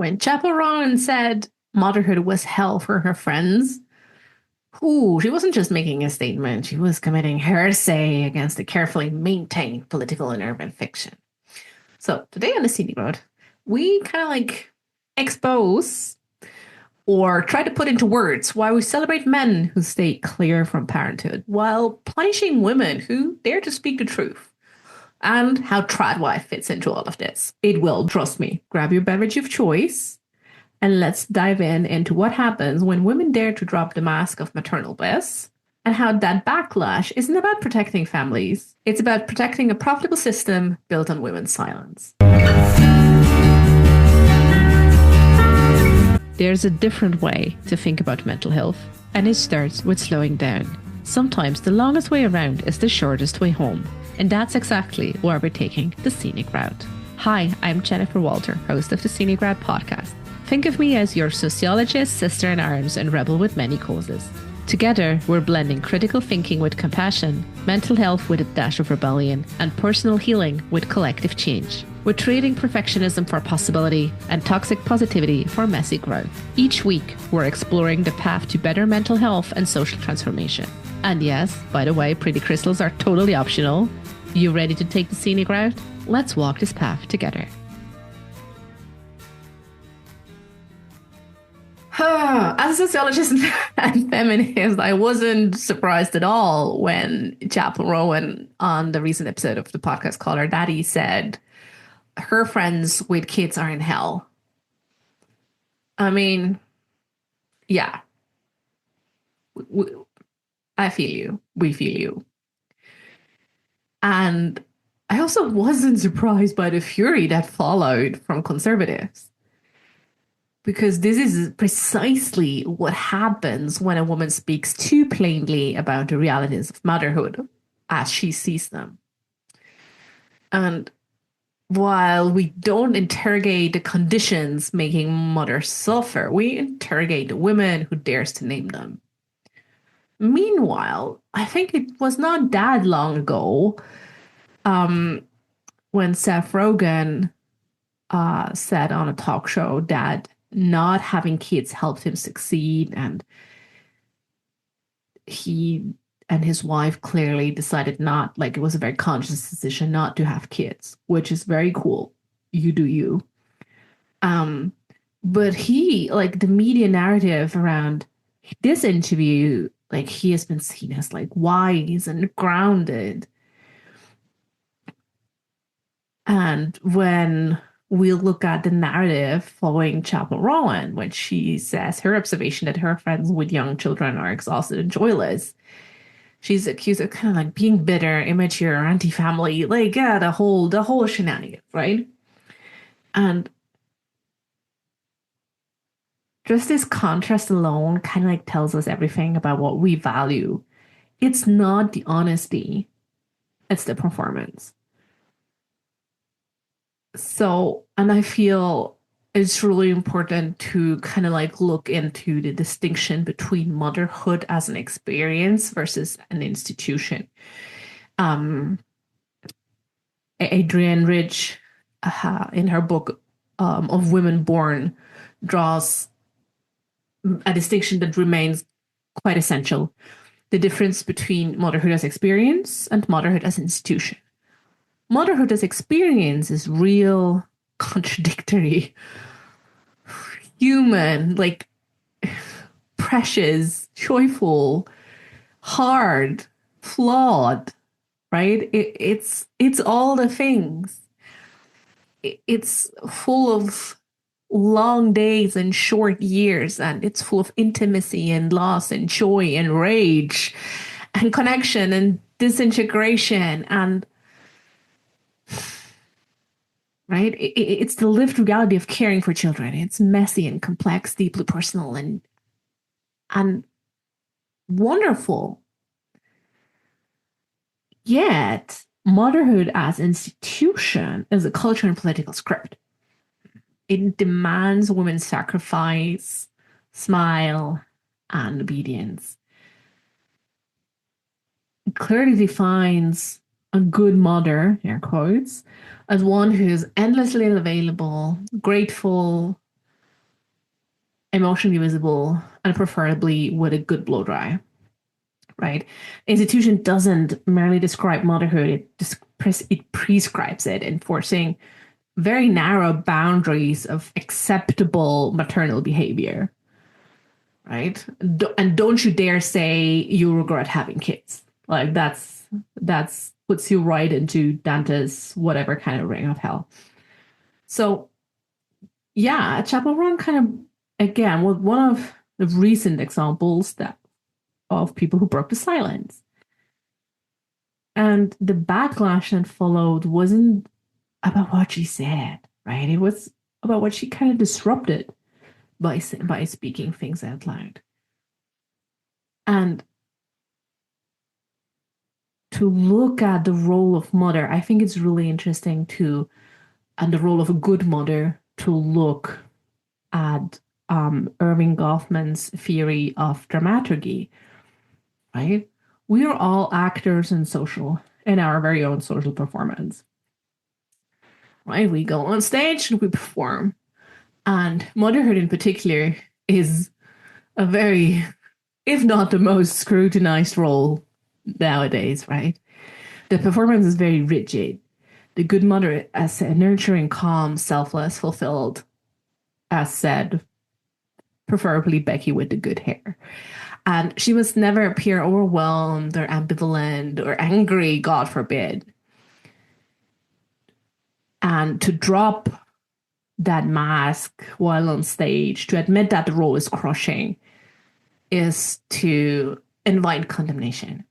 When Chappell Roan said motherhood was hell for her friends, ooh, she wasn't just making a statement, she was committing heresy against a carefully maintained political and urban fiction. So today on the Scenic Route, we kind of expose or try to put into words why we celebrate men who stay clear from parenthood while punishing women who dare to speak the truth, and how tradwife fits into all of this. It will, trust me. Grab your beverage of choice and let's dive into what happens when women dare to drop the mask of maternal bliss, and how that backlash isn't about protecting families. It's about protecting a profitable system built on women's silence. There's a different way to think about mental health, and it starts with slowing down. Sometimes the longest way around is the shortest way home, and that's exactly why we're taking the Scenic Route. Hi, I'm Jennifer Walter, host of the Scenic Route podcast. Think of me as your sociologist, sister in arms, and rebel with many causes. Together, we're blending critical thinking with compassion, mental health with a dash of rebellion, and personal healing with collective change. We're trading perfectionism for possibility and toxic positivity for messy growth. Each week, we're exploring the path to better mental health and social transformation. And yes, by the way, pretty crystals are totally optional. You ready to take the Scenic Route? Let's walk this path together. As a sociologist and feminist, I wasn't surprised at all when Chappell Roan on the recent episode of the podcast Call Her Daddy said her friends with kids are in hell. I mean, yeah. I feel you. We feel you. And I also wasn't surprised by the fury that followed from conservatives. Because this is precisely what happens when a woman speaks too plainly about the realities of motherhood as she sees them. And while we don't interrogate the conditions making mothers suffer, we interrogate the women who dares to name them. Meanwhile, I think it was not that long ago when Seth Rogen said on a talk show that not having kids helped him succeed, and he and his wife clearly decided not, like, it was a very conscious decision not to have kids, which is very cool. You do you. But he, like, the media narrative around this interview, like, he has been seen as like wise and grounded. And when we look at the narrative following Chappell Roan, when she says her observation that her friends with young children are exhausted and joyless, she's accused of kind of like being bitter, immature, anti-family, like, yeah, the whole shenanigans, right? And just this contrast alone kind of like tells us everything about what we value. It's not the honesty, it's the performance. So, and I feel it's really important to kind of like look into the distinction between motherhood as an experience versus an institution. Adrienne Rich, in her book of Women Born, draws a distinction that remains quite essential: the difference between motherhood as experience and motherhood as institution. Motherhood as experience is real, contradictory, human, like precious, joyful, hard, flawed, right? It's all the things. It's full of long days and short years, and it's full of intimacy and loss and joy and rage and connection and disintegration and right? It's the lived reality of caring for children. It's messy and complex, deeply personal and wonderful. Yet, motherhood as institution is a culture and political script. It demands women's sacrifice, smile, and obedience. It clearly defines a good mother, air quotes, as one who is endlessly available, grateful, emotionally visible, and preferably with a good blow dry, right? Institution doesn't merely describe motherhood, it prescribes it, enforcing very narrow boundaries of acceptable maternal behavior, right? And don't you dare say you regret having kids. Like that's puts you right into Dante's whatever kind of ring of hell. So yeah, Chappell Roan kind of again was one of the recent examples that of people who broke the silence. And the backlash that followed wasn't about what she said, right? It was about what she kind of disrupted by speaking things out loud. And to look at the role of mother, I think it's really interesting to, and the role of a good mother, to look at Irving Goffman's theory of dramaturgy, right? We are all actors in our very own social performance, right? We go on stage and we perform. And motherhood in particular is a very, if not the most scrutinized role nowadays, right? The performance is very rigid. The good mother, as said, nurturing, calm, selfless, fulfilled, as said, preferably Becky with the good hair. And she must never appear overwhelmed or ambivalent or angry, God forbid. And to drop that mask while on stage, to admit that the role is crushing, is to invite condemnation.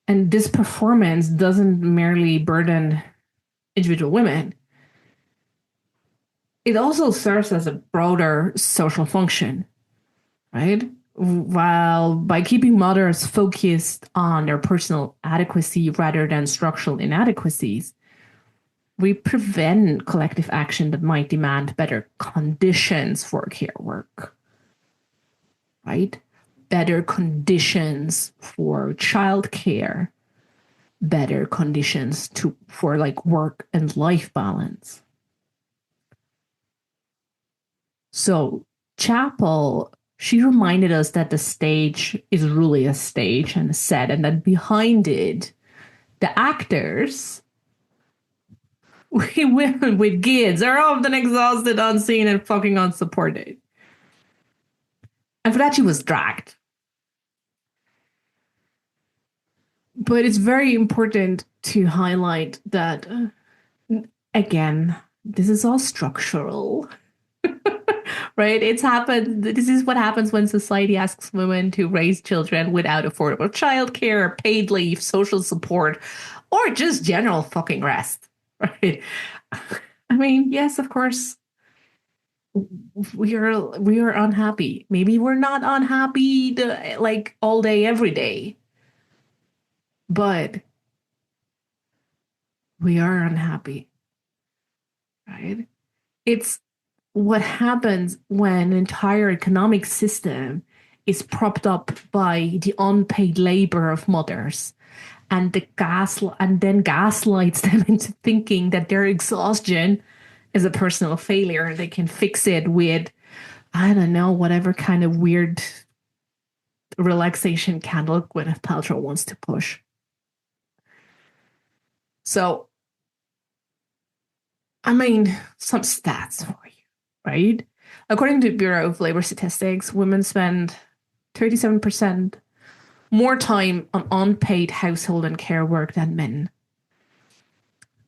And this performance doesn't merely burden individual women, it also serves as a broader social function, right? While by keeping mothers focused on their personal adequacy rather than structural inadequacies, we prevent collective action that might demand better conditions for care work, right? Better conditions for childcare, better conditions for like work and life balance. So Chappell, she reminded us that the stage is really a stage and a set, and that behind it, the actors, we women with kids, are often exhausted, unseen, and fucking unsupported. And for that, she was dragged. But it's very important to highlight that, again, this is all structural. Right? It's happened. This is what happens when society asks women to raise children without affordable childcare, paid leave, social support, or just general fucking rest. Right? I mean, yes, of course, we are unhappy. Maybe we're not unhappy like all day, every day, but we are unhappy, right? It's what happens when an entire economic system is propped up by the unpaid labor of mothers and then gaslights them into thinking that their exhaustion is a personal failure and they can fix it with, I don't know, whatever kind of weird relaxation candle Gwyneth Paltrow wants to push. So, I mean, some stats for you, right? According to Bureau of Labor Statistics, women spend 37% more time on unpaid household and care work than men.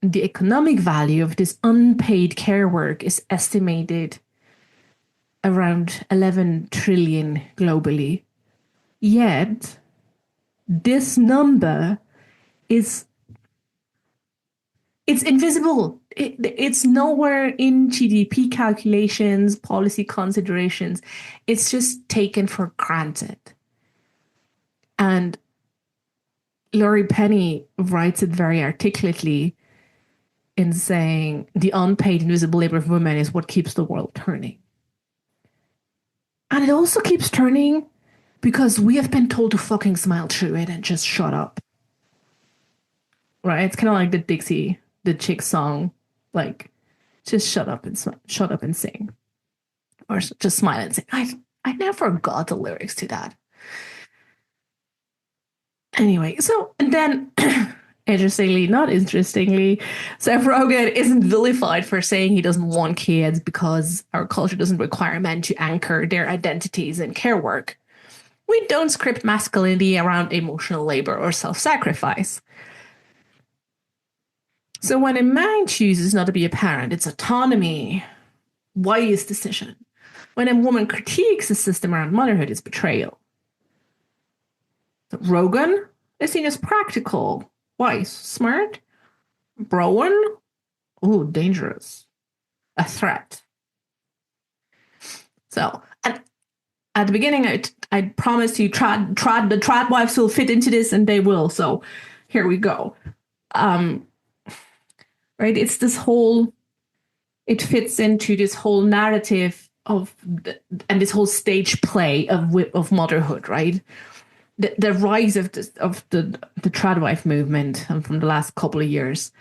The economic value of this unpaid care work is estimated around 11 trillion globally. Yet, this number is it's invisible. It's nowhere in GDP calculations, policy considerations. It's just taken for granted. And Laurie Penny writes it very articulately in saying the unpaid invisible labor of women is what keeps the world turning. And it also keeps turning because we have been told to fucking smile through it and just shut up. Right? It's kind of like the chick song, like just shut up and sing. or just smile and say, I never got the lyrics to that. Anyway, so, and then, interestingly, not interestingly, Seth Rogen isn't vilified for saying he doesn't want kids because our culture doesn't require men to anchor their identities in care work. We don't script masculinity around emotional labor or self-sacrifice. So when a man chooses not to be a parent, it's autonomy, wise decision. When a woman critiques the system around motherhood, it's betrayal. So Rogan is seen as practical, wise, smart. Rowan, oh, dangerous, a threat. So, and at the beginning, I promised you the tradwives will fit into this, and they will. So here we go. Right, it's this whole. It fits into this whole narrative and this whole stage play of motherhood, right? The rise of the tradwife movement from the last couple of years,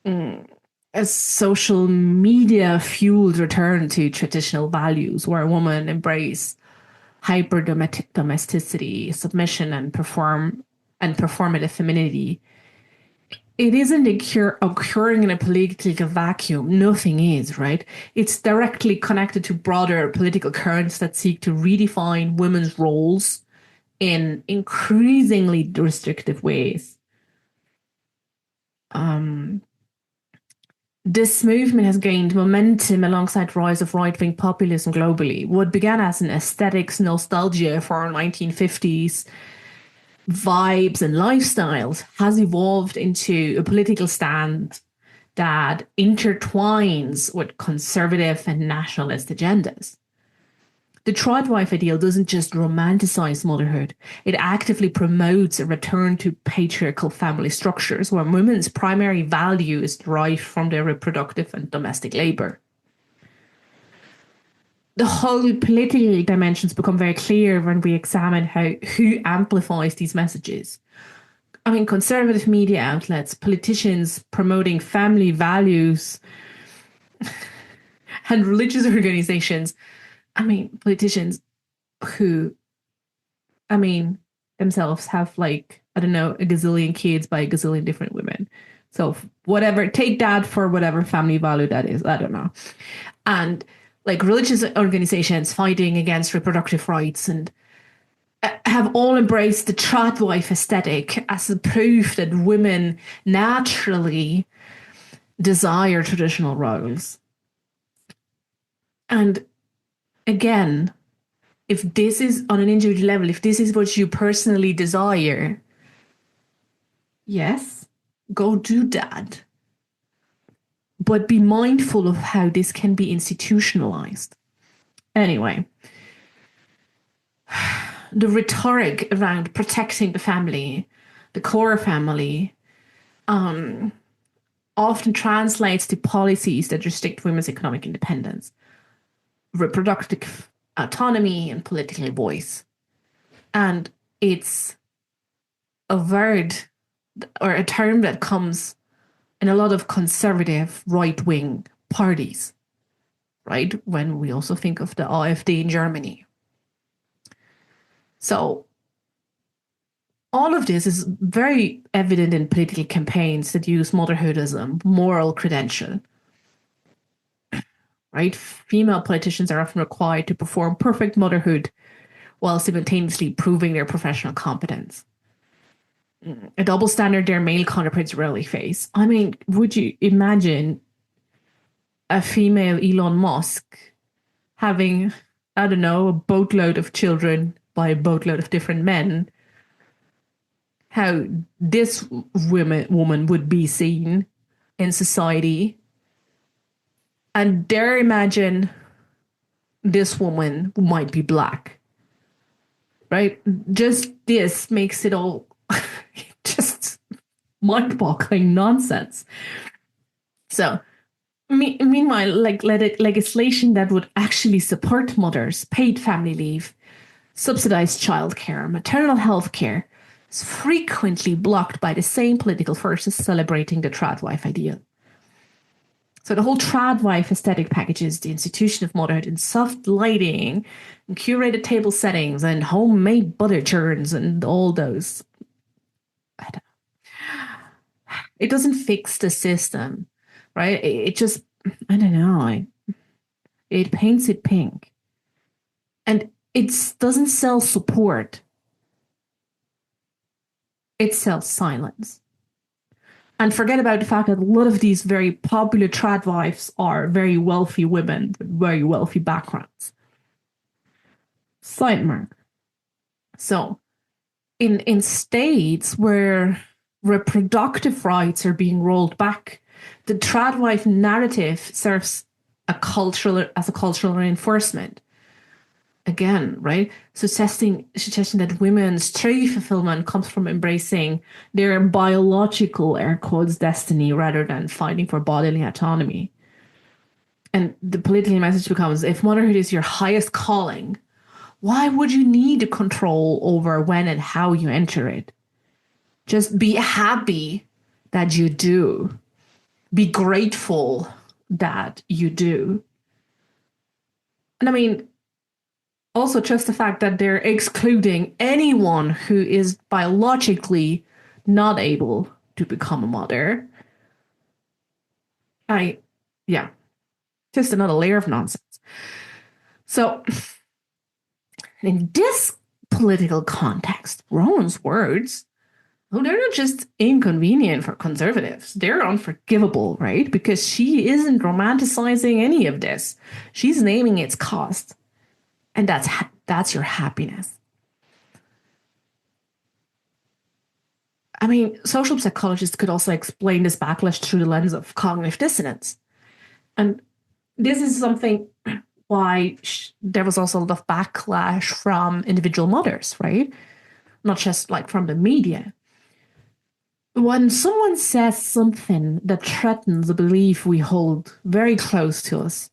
as social media fueled return to traditional values, where a woman embrace hyper domesticity, submission, and performative femininity. It isn't occurring in a political vacuum. Nothing is, right? It's directly connected to broader political currents that seek to redefine women's roles in increasingly restrictive ways. This movement has gained momentum alongside the rise of right-wing populism globally. What began as an aesthetics nostalgia for 1950s vibes and lifestyles has evolved into a political stand that intertwines with conservative and nationalist agendas. The tradwife ideal doesn't just romanticize motherhood, it actively promotes a return to patriarchal family structures where women's primary value is derived from their reproductive and domestic labor. The whole political dimensions become very clear when we examine who amplifies these messages. I mean, conservative media outlets, politicians promoting family values, and religious organizations. I mean, politicians who, themselves have a gazillion kids by a gazillion different women. So whatever, take that for whatever family value that is. I don't know. And religious organizations fighting against reproductive rights and have all embraced the tradwife aesthetic as a proof that women naturally desire traditional roles. And again, if this is on an individual level, if this is what you personally desire, yes, go do that. But be mindful of how this can be institutionalized. Anyway, the rhetoric around protecting the family, the core family, often translates to policies that restrict women's economic independence, reproductive autonomy, and political voice. And it's a word or a term that comes in a lot of conservative right-wing parties, right? When we also think of the AfD in Germany. So all of this is very evident in political campaigns that use motherhood as a moral credential, right? Female politicians are often required to perform perfect motherhood while simultaneously proving their professional competence. A double standard their male counterparts rarely face. I mean, would you imagine a female Elon Musk having, I don't know, a boatload of children by a boatload of different men? How this woman would be seen in society? And dare imagine this woman might be black, right? Just this makes it all just mind-boggling nonsense. So, meanwhile, legislation that would actually support mothers, paid family leave, subsidized childcare, maternal health care, is frequently blocked by the same political forces celebrating the tradwife ideal. So the whole tradwife aesthetic packages the institution of motherhood in soft lighting and curated table settings and homemade butter churns and all those. I don't, it doesn't fix the system, right? It just, I don't know. It paints it pink. And it doesn't sell support. It sells silence. And forget about the fact that a lot of these very popular tradwives are very wealthy women with very wealthy backgrounds. Sidemark. So, in states where reproductive rights are being rolled back, the tradwife narrative serves as a cultural reinforcement. Again, right? So suggesting that women's true fulfillment comes from embracing their biological air quotes destiny rather than fighting for bodily autonomy. And the political message becomes, if motherhood is your highest calling, why would you need control over when and how you enter it? Just be happy that you do. Be grateful that you do. And I mean, also just the fact that they're excluding anyone who is biologically not able to become a mother. Just another layer of nonsense. So in this political context, Roan's words, well, they're not just inconvenient for conservatives. They're unforgivable, right? Because she isn't romanticizing any of this. She's naming its cost. And that's your happiness. I mean, social psychologists could also explain this backlash through the lens of cognitive dissonance. And this is something why there was also a lot of backlash from individual mothers, right? Not just like from the media. When someone says something that threatens a belief we hold very close to us,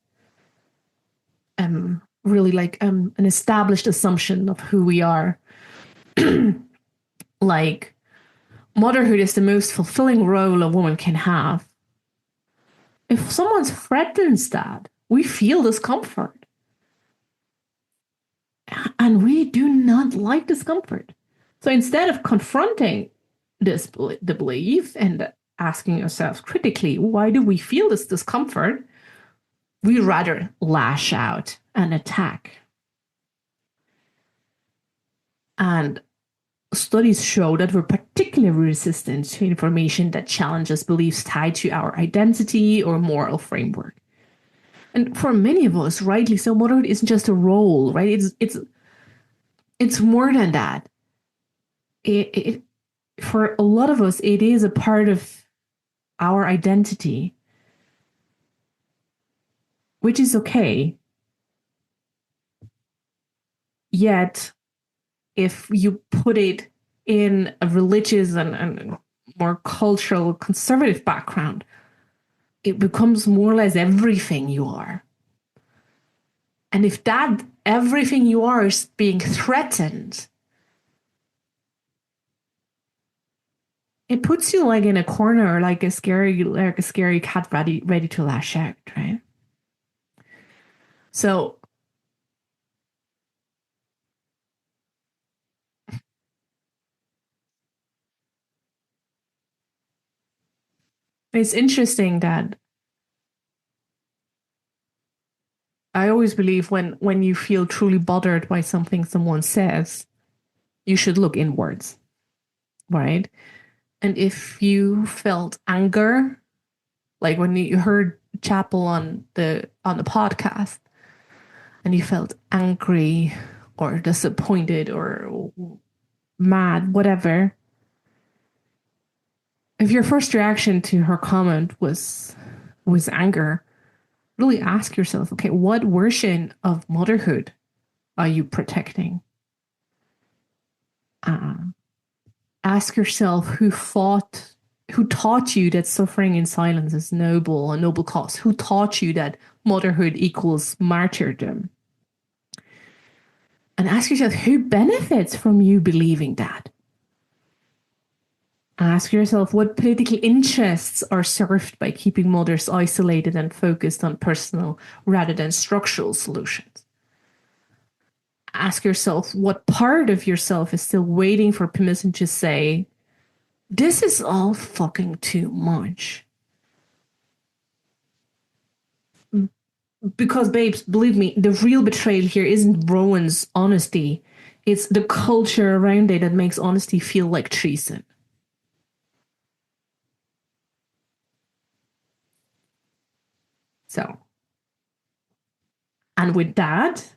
really like an established assumption of who we are, like motherhood is the most fulfilling role a woman can have. If someone threatens that, we feel discomfort. And we do not like discomfort. So instead of confronting the belief and asking ourselves critically, why do we feel this discomfort? We rather lash out and attack. And studies show that we're particularly resistant to information that challenges beliefs tied to our identity or moral framework. And for many of us, rightly so, motherhood isn't just a role, right? It's more than that. For a lot of us, it is a part of our identity, which is okay. Yet, if you put it in a religious and more cultural conservative background, it becomes more or less everything you are. And if that everything you are is being threatened, it puts you like in a corner, like a scary cat ready to lash out, right? So it's interesting that I always believe when you feel truly bothered by something someone says, you should look inwards, right? And if you felt anger, like when you heard Chappell on the podcast, and you felt angry or disappointed or mad, whatever, if your first reaction to her comment was anger, really ask yourself, okay, what version of motherhood are you protecting? Ask yourself who taught you that suffering in silence is noble, a noble cause? Who taught you that motherhood equals martyrdom? And ask yourself who benefits from you believing that? Ask yourself what political interests are served by keeping mothers isolated and focused on personal rather than structural solutions. Ask yourself what part of yourself is still waiting for permission to say, this is all fucking too much. Because, babes, believe me, the real betrayal here isn't Rowan's honesty. It's the culture around it that makes honesty feel like treason. So, and with that,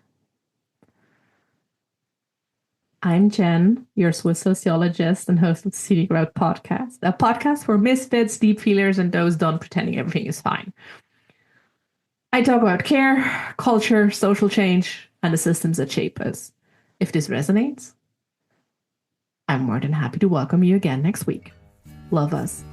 I'm Jen, your Swiss sociologist and host of the Scenic Route podcast, a podcast for misfits, deep feelers, and those done pretending everything is fine. I talk about care, culture, social change, and the systems that shape us. If this resonates, I'm more than happy to welcome you again next week. Love us.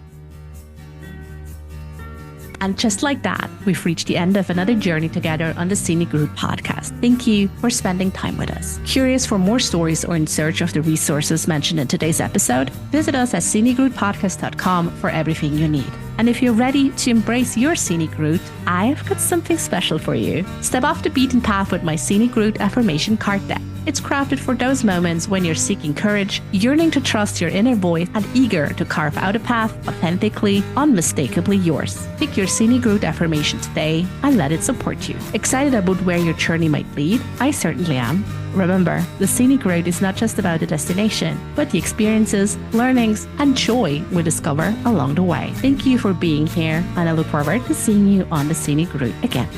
And just like that, we've reached the end of another journey together on the Scenic Route podcast. Thank you for spending time with us. Curious for more stories or in search of the resources mentioned in today's episode? Visit us at scenicroutepodcast.com for everything you need. And if you're ready to embrace your scenic route, I've got something special for you. Step off the beaten path with my Scenic Route affirmation card deck. It's crafted for those moments when you're seeking courage, yearning to trust your inner voice, and eager to carve out a path authentically, unmistakably yours. Pick your Scenic Route affirmation today and let it support you. Excited about where your journey might lead? I certainly am. Remember, the Scenic Route is not just about the destination, but the experiences, learnings, and joy we discover along the way. Thank you for being here, and I look forward to seeing you on the Scenic Route again.